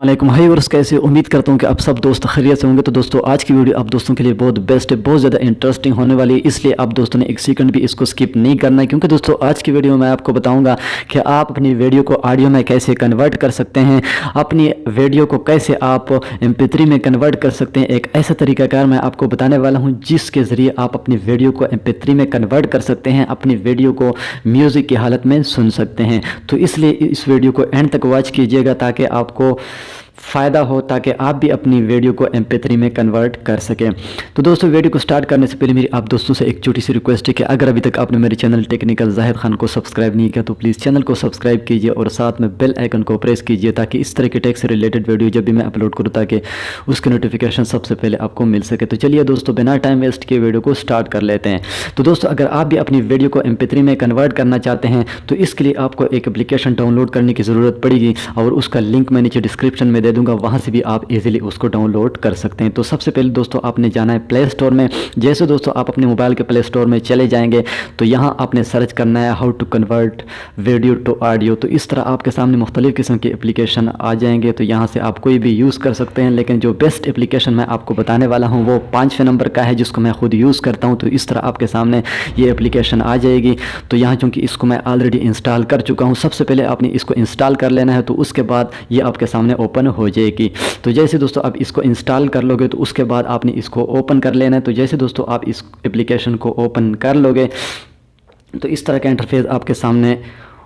वालेकुम high verse कैसे उम्मीद करता हूँ कि आप सब दोस्त खैरियत से होंगे। तो दोस्तों आज की वीडियो आप दोस्तों के लिए बहुत बेस्ट है, बहुत ज़्यादा इंटरेस्टिंग होने वाली है, इसलिए आप दोस्तों ने एक सेकंड भी इसको स्किप नहीं करना है। क्योंकि दोस्तों आज की वीडियो में मैं आपको बताऊंगा कि आप अपनी वीडियो को ऑडियो में कैसे कन्वर्ट कर सकते हैं, अपनी वीडियो को कैसे आप MP3 में कन्वर्ट कर सकते हैं। एक ऐसा तरीकाकार मैं आपको बताने वाला हूँ जिसके ज़रिए आप अपनी वीडियो को MP3 में कन्वर्ट कर सकते हैं, अपनी वीडियो को म्यूज़िक की हालत में सुन सकते हैं। तो इसलिए इस वीडियो को एंड तक वॉच कीजिएगा ताकि आपको फ़ायदा हो, ताकि आप भी अपनी वीडियो को MP3 में कन्वर्ट कर सकें। तो दोस्तों वीडियो को स्टार्ट करने से पहले मेरी आप दोस्तों से एक छोटी सी रिक्वेस्ट है कि अगर अभी तक आपने मेरे चैनल टेक्निकल जाहिद खान को सब्सक्राइब नहीं किया तो प्लीज़ चैनल को सब्सक्राइब कीजिए और साथ में बेल आइकन को प्रेस कीजिए ताकि इस तरह के टेक से रिलेटेड वीडियो जब भी मैं अपलोड करूँ ताकि उसकी नोटिफिकेशन सबसे पहले आपको मिल सके। तो चलिए दोस्तों बिना टाइम वेस्ट किए वीडियो को स्टार्ट कर लेते हैं। तो दोस्तों अगर आप भी अपनी वीडियो को MP3 में कन्वर्ट करना चाहते हैं तो इसके लिए आपको एक एप्लीकेशन डाउनलोड करने की ज़रूरत पड़ेगी और उसका लिंक मैं नीचे डिस्क्रिप्शन में दे दूँगा, वहाँ से भी आप इजीली उसको डाउनलोड कर सकते हैं। तो सबसे पहले दोस्तों आपने जाना है प्ले स्टोर में। जैसे दोस्तों आप अपने मोबाइल के प्ले स्टोर में चले जाएंगे तो यहाँ आपने सर्च करना है how to convert video to audio. तो इस तरह आपके सामने मुख्तलिफ़ किस्म के एप्लीकेशन आ जाएंगे। तो यहाँ से आप कोई भी यूज़ कर सकते हैं, लेकिन जो बेस्ट एप्लीकेशन मैं आपको बताने वाला हूँ वो 5वें नंबर का है जिसको मैं खुद यूज़ करता हूँ। तो इस तरह आपके सामने ये एप्लीकेशन आ जाएगी। तो यहाँ चूँकि इसको मैं ऑलरेडी इंस्टॉल कर चुका हूँ, सबसे पहले आपने इसको इंस्टॉल कर लेना है। तो उसके बाद ये आपके सामने ओपन हो जाएगी। तो जैसे दोस्तों आप इसको इंस्टॉल कर लोगे तो उसके बाद आपने इसको ओपन कर लेना है। तो जैसे दोस्तों आप इस एप्लीकेशन को ओपन कर लोगे तो इस तरह का इंटरफेस आपके सामने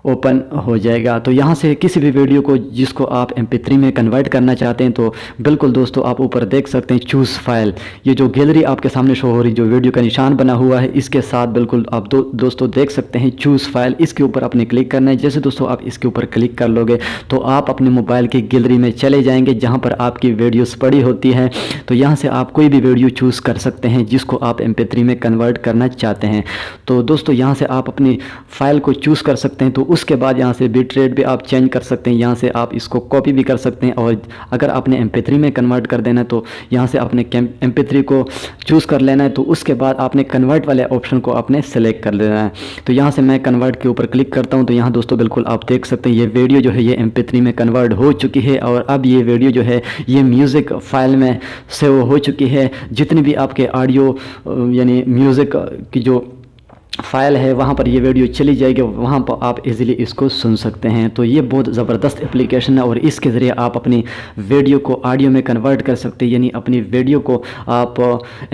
ओपन हो जाएगा। तो यहाँ से किसी भी वीडियो को जिसको आप MP3 में कन्वर्ट करना चाहते हैं तो बिल्कुल दोस्तों आप ऊपर देख सकते हैं चूज़ फाइल, ये जो गैलरी आपके सामने शो हो रही जो वीडियो का निशान बना हुआ है इसके साथ बिल्कुल आप दोस्तों देख सकते हैं चूज़ फाइल। इसके ऊपर आपने क्लिक करना है। जैसे दोस्तों आप इसके ऊपर क्लिक कर लोगे तो आप अपने मोबाइल की गैलरी में चले जाएंगे जहाँ पर आपकी वीडियोस पड़ी होती हैं। तो यहाँ से आप कोई भी वीडियो चूज़ कर सकते हैं जिसको आप MP3 में कन्वर्ट करना चाहते हैं। तो दोस्तों यहाँ से आप अपनी फ़ाइल को चूज़ कर सकते हैं। तो उसके बाद यहाँ से बिट रेट भी आप चेंज कर सकते हैं, यहाँ से आप इसको कॉपी भी कर सकते हैं। और अगर आपने MP3 में कन्वर्ट कर देना है तो यहाँ से आपने MP3 को चूज़ कर लेना है। तो उसके बाद आपने कन्वर्ट वाले ऑप्शन को आपने सेलेक्ट कर लेना है। तो यहाँ से मैं कन्वर्ट के ऊपर क्लिक करता हूँ। तो यहाँ दोस्तों बिल्कुल आप देख सकते हैं ये वीडियो जो है ये MP3 में कन्वर्ट हो चुकी है और अब ये वीडियो जो है ये म्यूज़िक फाइल में सेव हो चुकी है। जितनी भी आपके ऑडियो यानी म्यूज़िक की जो फाइल है वहाँ पर ये वीडियो चली जाएगी, वहाँ पर आप इजीली इसको सुन सकते हैं। तो ये बहुत ज़बरदस्त एप्लीकेशन है और इसके ज़रिए आप अपनी वीडियो को ऑडियो में कन्वर्ट कर सकते हैं, यानी अपनी वीडियो को आप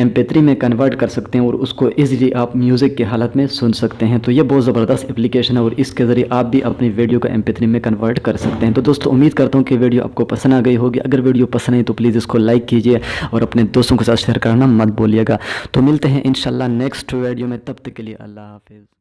MP3 में कन्वर्ट कर सकते हैं और उसको इजीली आप म्यूज़िक की हालत में सुन सकते हैं। तो ये बहुत ज़बरदस्त एप्लीकेशन है और इसके ज़रिए आप भी अपनी वीडियो को MP3 में कन्वर्ट कर सकते हैं। तो दोस्तों उम्मीद करता हूँ कि वीडियो आपको पसंद आ गई होगी। अगर वीडियो पसंद है तो प्लीज़ इसको लाइक कीजिए और अपने दोस्तों के साथ शेयर करना मत भूलिएगा। तो मिलते हैं इंशाल्लाह नेक्स्ट वीडियो में, तब तक के लिए अल्लाह हाफिज़।